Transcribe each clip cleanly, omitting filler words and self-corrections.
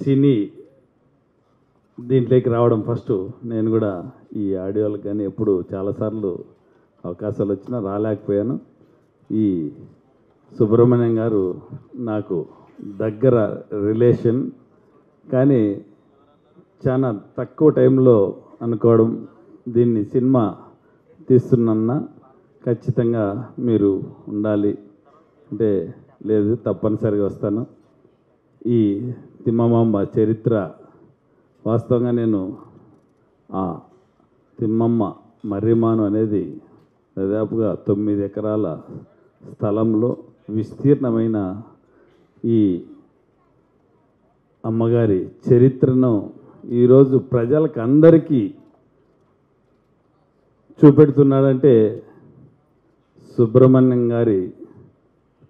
సినీ దీంట్లోకి రావడం ఫస్ట్. నేను కూడా ఈ ఆడియోలకు కానీ ఎప్పుడు చాలాసార్లు అవకాశాలు వచ్చినా రాలేకపోయాను. ఈ సుబ్రహ్మణ్యం గారు నాకు దగ్గర రిలేషన్, కానీ చాలా తక్కువ టైంలో అనుకోవడం, దీన్ని సినిమా తీస్తున్నా ఖచ్చితంగా మీరు ఉండాలి అంటే, లేదు తప్పనిసరిగా వస్తాను. ఈ తిమ్మమ్మ చరిత్ర వాస్తవంగా నేను ఆ తిమ్మమ్మ మర్రిమాను అనేది దాదాపుగా 9 ఎకరాల స్థలంలో విస్తీర్ణమైన ఈ అమ్మగారి చరిత్రను ఈరోజు ప్రజలకు అందరికీ చూపెడుతున్నాడంటే సుబ్రహ్మణ్యం గారి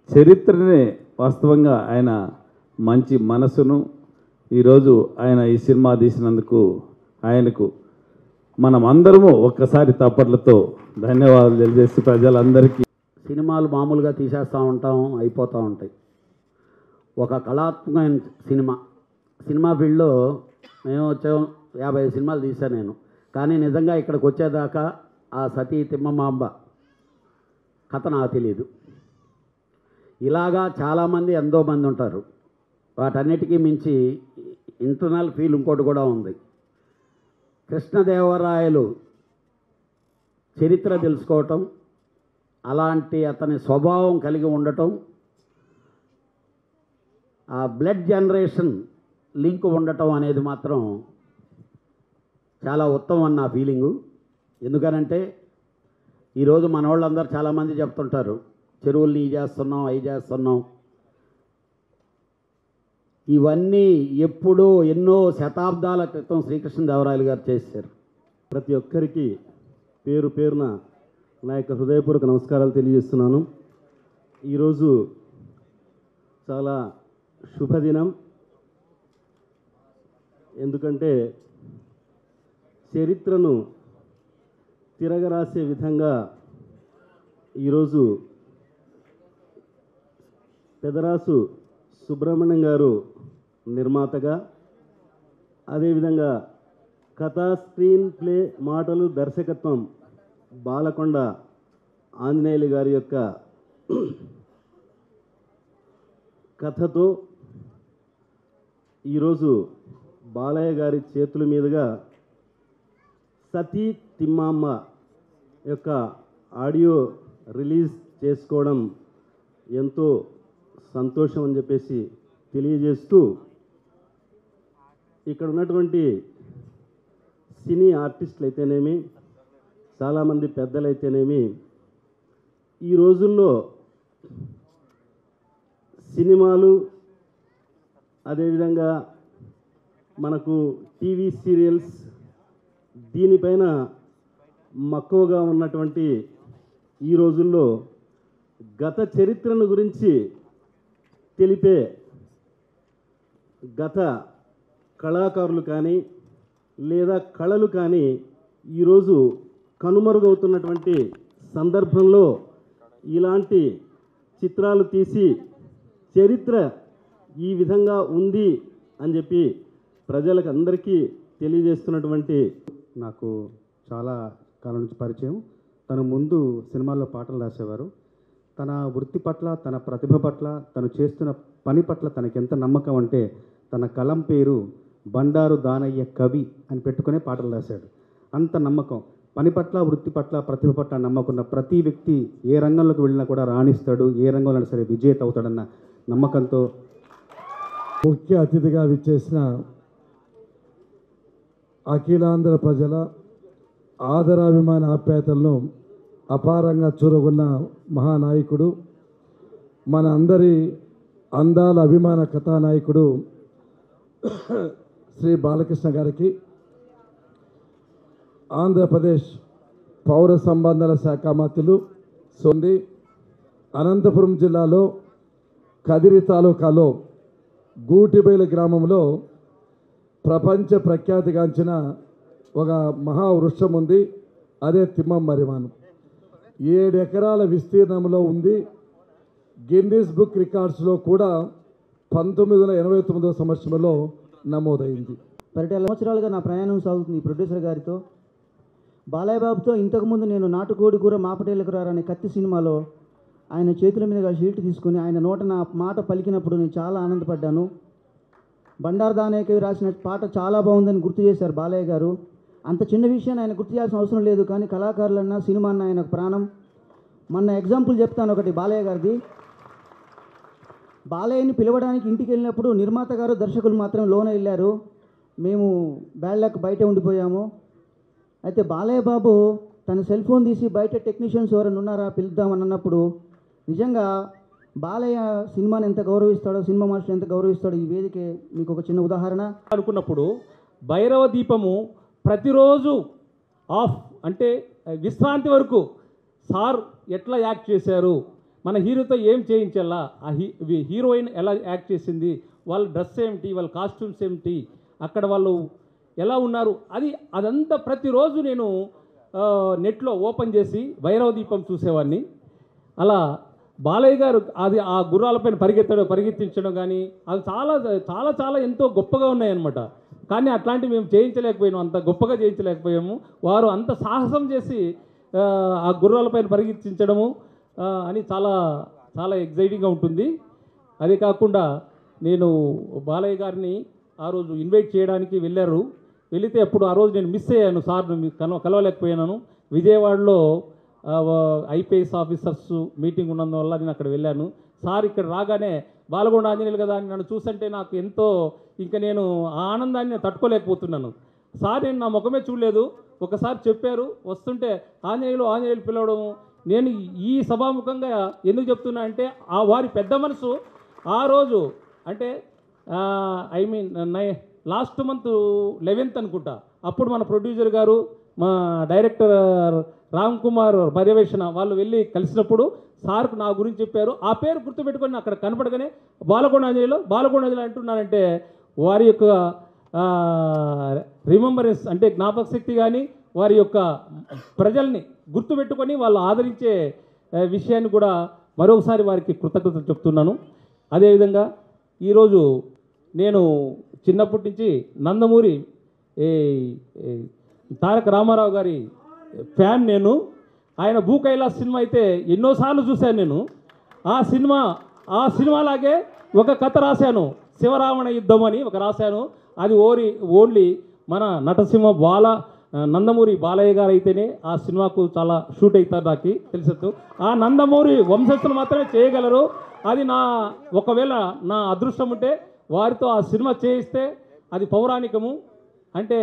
చరిత్రనే. వాస్తవంగా ఆయన మంచి మనసును ఈరోజు ఆయన ఈ సినిమా తీసినందుకు ఆయనకు మనం అందరము ఒక్కసారి తప్పట్లతో ధన్యవాదాలు తెలియజేసి ప్రజలందరికీ. సినిమాలు మామూలుగా తీసేస్తూ ఉంటాం, అయిపోతూ ఉంటాయి. ఒక కళాత్మకమైన సినిమా ఫీల్డ్లో మేము వచ్చాం, 50 సినిమాలు తీశాను నేను. కానీ నిజంగా ఇక్కడికి వచ్చేదాకా ఆ సతీ తిమ్మమాంబ కథ నాకు తెలియదు. ఇలాగా చాలామంది ఎంతోమంది ఉంటారు. వాటన్నిటికీ మించి ఇంటర్నల్ ఫీల్ ఇంకోటి కూడా ఉంది. కృష్ణదేవరాయలు చరిత్ర తెలుసుకోవటం, అలాంటి అతని స్వభావం కలిగి ఉండటం, ఆ బ్లడ్ జనరేషన్ లింక్ ఉండటం అనేది మాత్రం చాలా ఉత్తమం అని నా ఫీలింగు. ఎందుకనంటే ఈరోజు మన వాళ్ళందరూ చాలామంది చెప్తుంటారు, చెరువుల్ని ఇవి చేస్తున్నాం, అవి చేస్తున్నాం. ఇవన్నీ ఎప్పుడో ఎన్నో శతాబ్దాల క్రితం శ్రీకృష్ణదేవరాయలు గారు చేశారు. ప్రతి ఒక్కరికి పేరు పేరున నా యొక్క హృదయపూర్వక నమస్కారాలు తెలియజేస్తున్నాను. ఈరోజు చాలా శుభదినం. ఎందుకంటే చరిత్రను తిరగరాసే విధంగా ఈరోజు పెదరాసు సుబ్రహ్మణ్యం గారు నిర్మాతగా, అదేవిధంగా కథా, స్క్రీన్ ప్లే, మాటలు, దర్శకత్వం బాలకొండ ఆంజనేయులు గారి యొక్క కథతో ఈరోజు బాలయ్య గారి చేతుల మీదుగా సతీ తిమ్మమ్మ యొక్క ఆడియో రిలీజ్ చేసుకోవడం ఎంతో సంతోషం అని చెప్పేసి తెలియజేస్తూ, ఇక్కడ ఉన్నటువంటి సినీ ఆర్టిస్టులు అయితేనేమి, చాలామంది పెద్దలైతేనేమి, ఈ రోజుల్లో సినిమాలు, అదేవిధంగా మనకు టీవీ సీరియల్స్, దీనిపైన మక్కువగా ఉన్నటువంటి ఈ రోజుల్లో గత చరిత్రను గురించి తెలిపే గత కళాకారులు కానీ లేదా కళలు కానీ ఈరోజు కనుమరుగవుతున్నటువంటి సందర్భంలో ఇలాంటి చిత్రాలు తీసి చరిత్ర ఈ విధంగా ఉంది అని చెప్పి ప్రజలకు అందరికీ తెలియజేస్తున్నటువంటి, నాకు చాలా కాలం నుంచి పరిచయం. తను ముందు సినిమాల్లో పాటలు రాసేవారు. తన వృత్తి పట్ల, తన ప్రతిభ పట్ల, తను చేస్తున్న పని పట్ల తనకి ఎంత నమ్మకం అంటే తన కలం పేరు బండారు దానయ్య కవి అని పెట్టుకునే పాటలు రాశాడు. అంత నమ్మకం. పని పట్ల, వృత్తి పట్ల, ప్రతిభ పట్ల నమ్మకున్న ప్రతి వ్యక్తి ఏ రంగంలోకి వెళ్ళినా కూడా రాణిస్తాడు, ఏ రంగంలో సరే విజేత అవుతాడన్న నమ్మకంతో ముఖ్య అతిథిగా విచ్చేసిన అఖిలాంధ్ర ప్రజల ఆదరాభిమాన ఆప్యాయతలను అపారంగా చూరగొన్న మహానాయకుడు, మన అందరి అందాల అభిమాన కథానాయకుడు శ్రీ బాలకృష్ణ గారికి ఆంధ్రప్రదేశ్ పౌర సంబంధాల శాఖ మంత్రులు సొంది అనంతపురం జిల్లాలో కదిరి తాలూకాలో గూటిబైలు గ్రామంలో ప్రపంచ ప్రఖ్యాతిగాంచిన ఒక మహావృక్షం ఉంది. అదే తిమ్మమ్మ మర్రిమాను. 7 ఎకరాల విస్తీర్ణంలో ఉంది. గిన్నిస్ బుక్ రికార్డ్స్లో కూడా 1989 సంవత్సరంలో నమోదైంది. పరిటాల సంవత్సరాలుగా నా ప్రయాణం సాగుతుంది ఈ ప్రొడ్యూసర్ గారితో. బాలయ్య బాబుతో ఇంతకుముందు నేను నాటుకోడి కూర మాపటేళ్ళకు రారనే కత్తి సినిమాలో ఆయన చేతుల మీదుగా షీల్డ్ తీసుకుని ఆయన నోట నా మాట పలికినప్పుడు నేను చాలా ఆనందపడ్డాను. బండారు దానేకవి రాసిన పాట చాలా బాగుందని గుర్తు చేశారు బాలయ్య గారు. అంత చిన్న విషయాన్ని ఆయన గుర్తు చేయాల్సిన అవసరం లేదు, కానీ కళాకారులన్నా సినిమా అన్న ఆయన ప్రాణం. మొన్న ఎగ్జాంపుల్ చెప్తాను ఒకటి బాలయ్య గారిది. బాలయ్యని పిలవడానికి ఇంటికి వెళ్ళినప్పుడు నిర్మాత గారు దర్శకులు మాత్రం లోన వెళ్ళారు, మేము బ్యాడ్ లక్ బయట ఉండిపోయాము. అయితే బాలయ్య బాబు తన సెల్ ఫోన్ తీసి బయట టెక్నీషియన్స్ ఎవరైనా ఉన్నారా పిలుద్దామని అన్నప్పుడు నిజంగా బాలయ్య సినిమాని ఎంత గౌరవిస్తాడో, సినిమా మాస్టర్ ఎంత గౌరవిస్తాడో ఈ వేదికే మీకు ఒక చిన్న ఉదాహరణ. అనుకున్నప్పుడు భైరవ దీపము ప్రతిరోజు ఆఫ్ అంటే విశ్రాంతి వరకు సార్ ఎట్లా యాక్ట్ చేశారు, మన హీరోతో ఏం చేయించాలా, ఆ హీరోయిన్ ఎలా యాక్ట్ చేసింది, వాళ్ళ డ్రెస్ ఏమిటి, వాళ్ళ కాస్ట్యూమ్స్ ఏమిటి, అక్కడ వాళ్ళు ఎలా ఉన్నారు, అదంతా ప్రతిరోజు నేను నెట్లో ఓపెన్ చేసి భైరవ దీపం చూసేవాడిని. అలా బాలయ్య గారు ఆ గుర్రాలపైన పరిగెత్తించడం కానీ అది చాలా చాలా చాలా ఎంతో గొప్పగా ఉన్నాయన్నమాట. కానీ అట్లాంటివి మేము చేయించలేకపోయాము, అంత గొప్పగా చేయించలేకపోయాము. వారు అంత సాహసం చేసి ఆ గుర్రాలపైన పరిగెత్తించడము అని చాలా చాలా ఎగ్జైటింగ్గా ఉంటుంది. అదే కాకుండా నేను బాలయ్య గారిని ఆ రోజు ఇన్వైట్ చేయడానికి వెళితే అప్పుడు ఆ రోజు నేను మిస్ అయ్యాను, సార్ని కలవలేకపోయాను. విజయవాడలో ఐపీఎస్ ఆఫీసర్స్ మీటింగ్ ఉన్నందువల్ల నేను అక్కడ వెళ్ళాను. సార్ ఇక్కడ రాగానే బాలకొండ ఆంజనేయులు కదా అని నన్ను చూసంటే నాకు ఎంతో ఇంకా నేను ఆ ఆనందాన్ని తట్టుకోలేకపోతున్నాను. సార్ నేను నా ముఖమే చూడలేదు, ఒకసారి చెప్పారు వస్తుంటే ఆంజనేయులు పిలవడము. నేను ఈ సభాముఖంగా ఎందుకు చెప్తున్నా అంటే ఆ వారి పెద్ద మనసు ఆ రోజు అంటే లాస్ట్ మంత్ 11th అనుకుంటా, అప్పుడు మన ప్రొడ్యూసర్ గారు మా డైరెక్టర్ రామ్ కుమార్ పర్యవేక్షణ వాళ్ళు వెళ్ళి కలిసినప్పుడు సార్కు నా గురించి చెప్పారు. ఆ పేరు గుర్తుపెట్టుకొని అక్కడ కనపడగానే బాలకొండ ఆంజనేయులు అంటున్నారంటే వారి యొక్క రిమెంబరెన్స్ అంటే జ్ఞాపక శక్తి కానీ వారి యొక్క ప్రజల్ని గుర్తుపెట్టుకొని వాళ్ళు ఆదరించే విషయాన్ని కూడా మరొకసారి వారికి కృతజ్ఞతలు చెప్తున్నాను. అదేవిధంగా ఈరోజు నేను చిన్నప్పటి నుంచి నందమూరి తారక రామారావు గారి ఫ్యాన్ నేను. ఆయన భూ కైలాస్ సినిమా అయితే ఎన్నోసార్లు చూశాను నేను. ఆ సినిమాలాగే ఒక కథ రాశాను, శివరావణ యుద్ధం అని రాశాను. అది ఓన్లీ మన నటసింహ నందమూరి బాలయ్య గారు అయితేనే ఆ సినిమాకు చాలా షూట్ అవుతారు. నాకు తెలుసు ఆ నందమూరి వంశస్థులు మాత్రమే చేయగలరు. అది ఒకవేళ నా అదృష్టం ఉంటే వారితో ఆ సినిమా చేయిస్తే అది పౌరాణికము. అంటే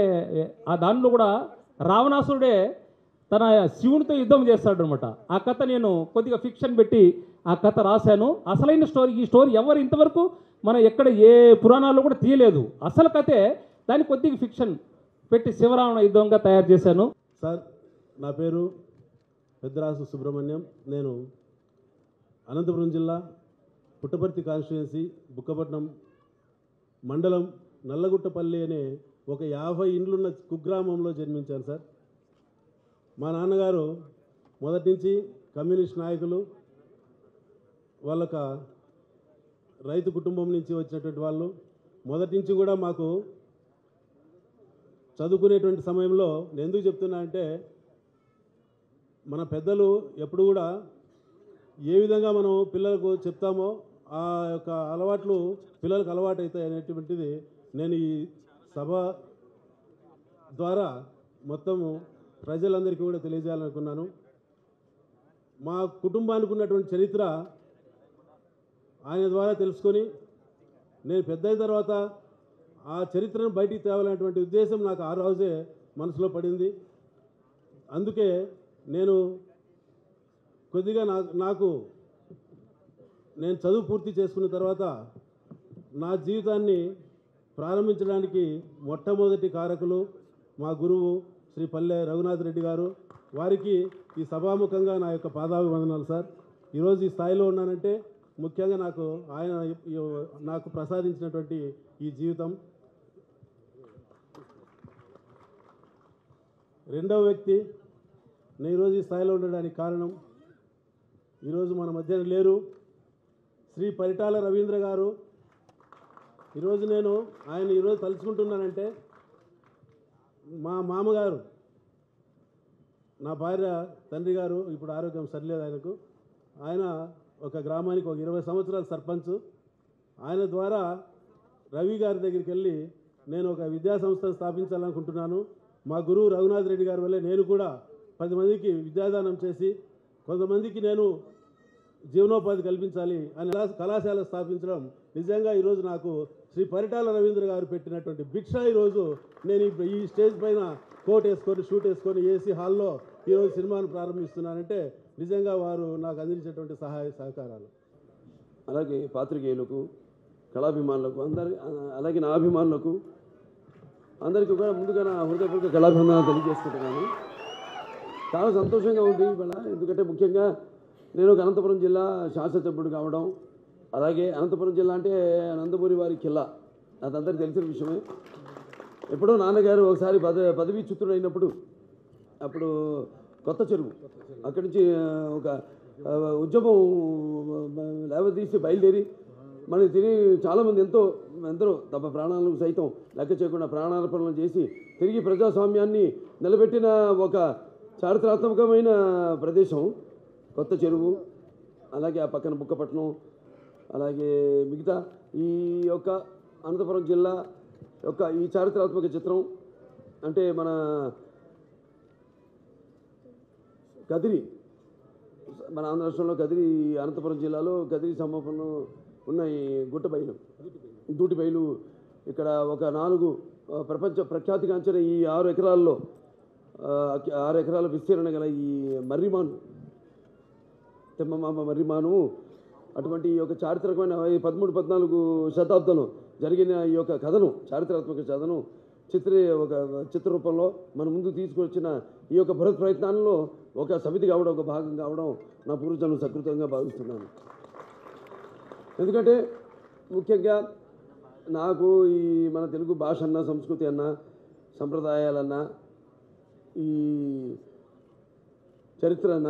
ఆ దానిలో కూడా రావణాసురుడే తన శివునితో యుద్ధం చేస్తాడు అనమాట. ఆ కథ నేను కొద్దిగా ఫిక్షన్ పెట్టి ఆ కథ రాశాను. అసలైన ఈ స్టోరీ ఎవరు ఇంతవరకు ఎక్కడ ఏ పురాణాల్లో కూడా తీయలేదు. అసలు కథే దాన్ని కొద్దిగా ఫిక్షన్ పెట్టి శివరావణ యుద్ధంగా తయారు చేశాను. సార్, నా పేరు పెద్దరాసు సుబ్రహ్మణ్యం. నేను అనంతపురం జిల్లా పుట్టపర్తి కాన్స్టిట్యుయెన్సీ బుక్కపట్నం మండలం నల్లగుట్టపల్లి అనే ఒక 50 ఇండ్లున్న కుగ్రామంలో జన్మించాను సార్. మా నాన్నగారు మొదటి నుంచి కమ్యూనిస్ట్ నాయకులు, వాళ్ళొక రైతు కుటుంబం నుంచి వచ్చినటువంటి వాళ్ళు. మొదటి నుంచి కూడా మాకు చదువుకునేటువంటి సమయంలో నేను ఎందుకు చెప్తున్నా అంటే మన పెద్దలు ఎప్పుడు కూడా ఏ విధంగా మనం పిల్లలకు చెప్తామో ఆ యొక్క అలవాట్లు పిల్లలకు అలవాటు అవుతాయి అనేటువంటిది నేను ఈ సభ ద్వారా మొత్తము ప్రజలందరికీ కూడా తెలియజేయాలనుకున్నాను. మా కుటుంబానికి ఉన్నటువంటి చరిత్ర ఆయన ద్వారా తెలుసుకొని నేను పెద్ద అయిన తర్వాత ఆ చరిత్రను బయటికి తేవాలనేటువంటి ఉద్దేశం నాకు ఆ రోజే మనసులో పడింది. అందుకే నేను కొద్దిగా నేను చదువు పూర్తి చేసుకున్న తర్వాత నా జీవితాన్ని ప్రారంభించడానికి మొట్టమొదటి కారకులు మా గురువు శ్రీ పల్లె రఘునాథ్ రెడ్డి గారు. వారికి ఈ సభాముఖంగా నా యొక్క పాదాభివందనాలు సార్. ఈరోజు ఈ స్థాయిలో ఉన్నానంటే ముఖ్యంగా ఆయన నాకు ప్రసాదించినటువంటి ఈ జీవితం. రెండవ వ్యక్తి నేను ఈరోజు ఈ స్థాయిలో ఉండడానికి కారణం ఈరోజు మన మధ్యన లేరు. శ్రీ పరిటాల రవీంద్ర గారు ఈరోజు నేను ఆయన ఈరోజు తలుచుకుంటున్నానంటే మా మామగారు, నా భార్య తండ్రి గారు ఇప్పుడు ఆరోగ్యం సరిలేదు ఆయనకు. ఆయన ఒక గ్రామానికి ఒక 20 సంవత్సరాల సర్పంచ్. ఆయన ద్వారా రవి గారి దగ్గరికి వెళ్ళి నేను ఒక విద్యా సంస్థను స్థాపించాలనుకుంటున్నాను. మా గురువు రఘునాథ్ రెడ్డి గారి వల్లే నేను కూడా 10 మందికి విద్యాదానం చేసి కొంతమందికి నేను జీవనోపాధి కల్పించాలి అని కళాశాల స్థాపించడం నిజంగా ఈరోజు నాకు శ్రీ పరిటాల రవీంద్ర గారు పెట్టినటువంటి భిక్ష. ఈరోజు నేను ఈ స్టేజ్ పైన కోట్ వేసుకొని షూట్ వేసుకొని ఏసీ హాల్లో ఈరోజు సినిమాను ప్రారంభిస్తున్నానంటే నిజంగా వారు నాకు అందించేటువంటి సహాయ సహకారాలు. అలాగే పాత్రికేయులకు, కళాభిమానులకు, అలాగే నా అభిమానులకు అందరికీ కూడా ముందుగా నా హృదయపూర్వక కళాభివందనాలు తెలియజేసుకుంటున్నాను. చాలా సంతోషంగా ఉంది ఇవాళ. ఎందుకంటే ముఖ్యంగా నేను ఒక అనంతపురం జిల్లా శాసనసభ్యుడు కావడం, అలాగే అనంతపురం జిల్లా అంటే నందమూరి వారి కిల్లా, అదందరికీ తెలిసిన విషయమే. ఎప్పుడో నాన్నగారు ఒకసారి పదవీచ్యుతుడు అయినప్పుడు అప్పుడు కొత్త చెరువు అక్కడి నుంచి ఒక ఉద్యమం లేవదీసి బయలుదేరి మనకి తిరిగి చాలామంది ఎందరో తమ ప్రాణాలను సైతం లెక్క చేయకుండా ప్రాణార్పణలు చేసి తిరిగి ప్రజాస్వామ్యాన్ని నిలబెట్టిన ఒక చారిత్రాత్మకమైన ప్రదేశం కొత్త చెరువు. అలాగే ఆ పక్కన బుక్కపట్నం, అలాగే మిగతా ఈ యొక్క అనంతపురం జిల్లా యొక్క ఈ చారిత్రాత్మక చిత్రం అంటే మన కదిరి, మన ఆంధ్ర రాష్ట్రంలో కదిరి, అనంతపురం జిల్లాలో కదిరి సమీపంలో ఉన్న ఈ దూటిబయలు ఇక్కడ ఒక 4 ప్రపంచ ప్రఖ్యాతిగాంచిన ఈ 6 ఎకరాల్లో 6 ఎకరాల విస్తీరణ గల ఈ మర్రిమాను, తెమ్మమామ మర్రిమాను అటువంటి ఈ యొక్క చారిత్రకమైన 13-14 శతాబ్దంలో జరిగిన ఈ యొక్క కథను, చారిత్రాత్మక కథను ఒక చిత్రరూపంలో మన ముందు తీసుకొచ్చిన ఈ యొక్క బృహత్ ప్రయత్నాల్లో ఒక సమితి కావడం, ఒక భాగం కావడం నా పూర్వజన్మ సకృతంగా భావిస్తున్నాను. ఎందుకంటే ముఖ్యంగా నాకు ఈ మన తెలుగు భాష అన్న, సంస్కృతి అన్న, సంప్రదాయాలన్నా, ఈ చరిత్ర అన్న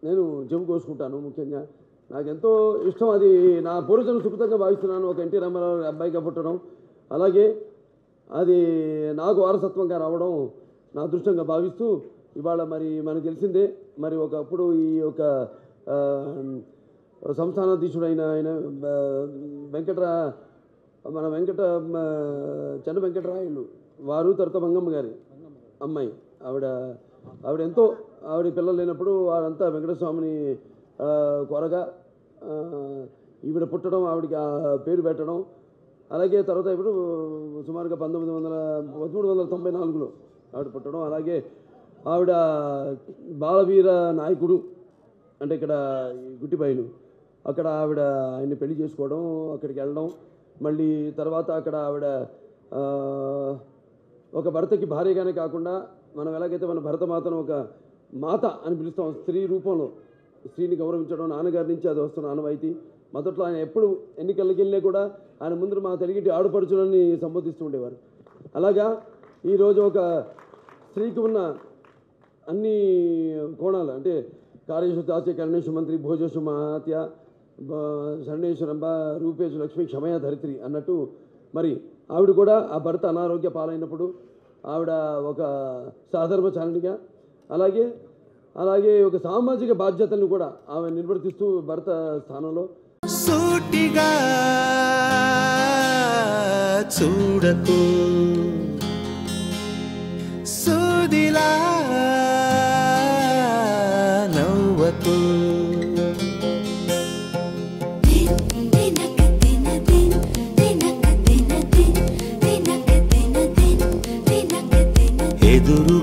నేను చెప్పుకోసుకుంటాను. ముఖ్యంగా నాకెంతో ఇష్టం, అది నా పూర్వజన్మ సుకృతంగా భావిస్తున్నాను. ఒక ఎన్టీ రామారావు అబ్బాయిగా పుట్టడం, అలాగే అది నాకు వారసత్వంగా రావడం నా అదృష్టంగా భావిస్తూ ఇవాళ మరి మనకు తెలిసిందే, మరి ఒకప్పుడు ఈ యొక్క సంస్థానాధీశుడైన ఆయన చెన్న వెంకటరాయలు వారు, తర్వాత మంగమ్మ గారి అమ్మాయి, ఆవిడ ఎంతో ఆవిడ పిల్లలు లేనప్పుడు వారంతా వెంకటస్వామిని కొరగా ఈవిడ పుట్టడం, ఆవిడకి ఆ పేరు పెట్టడం. అలాగే తర్వాత ఇప్పుడు సుమారుగా 1394లో ఆవిడ పుట్టడం. అలాగే ఆవిడ బాలవీర నాయకుడు అంటే ఇక్కడ గుట్టిబయలు, అక్కడ ఆవిడ ఆయన్ని పెళ్లి చేసుకోవడం, అక్కడికి వెళ్ళడం, మళ్ళీ తర్వాత అక్కడ ఆవిడ ఒక భర్తకి భార్యగానే కాకుండా మనం ఎలాగైతే మన భరతమాతను ఒక మాత అని పిలుస్తాం, స్త్రీ రూపంలో స్త్రీని గౌరవించడం నాన్నగారి నుంచి అది వస్తున్న ఆనవాయితీ. మొదట్లో ఆయన ఎప్పుడు ఎన్నికలకి వెళ్ళినా కూడా ఆయన ముందు మా తెలుగింటి ఆడపడుచులని సంబోధిస్తూ ఉండేవారు. అలాగా ఈరోజు ఒక స్త్రీకి ఉన్న అన్ని కోణాలు అంటే కార్యేషు తాస్య కరణేషు మంత్రి భోజేషు మహాత్య శరణేశ్వరంబ రూపేషు లక్ష్మి క్షమయ ధరిత్రి అన్నట్టు మరి ఆవిడ కూడా ఆ భర్త అనారోగ్య పాలైనప్పుడు ఆవిడ ఒక సాధర్మచారిణిగా, అలాగే ఒక సామాజిక బాధ్యతలను కూడా ఆమె నిర్వర్తిస్తూ భర్త స్థానంలో సూటిగా చూడకు సూదిలా నవ్వకు ఎదురు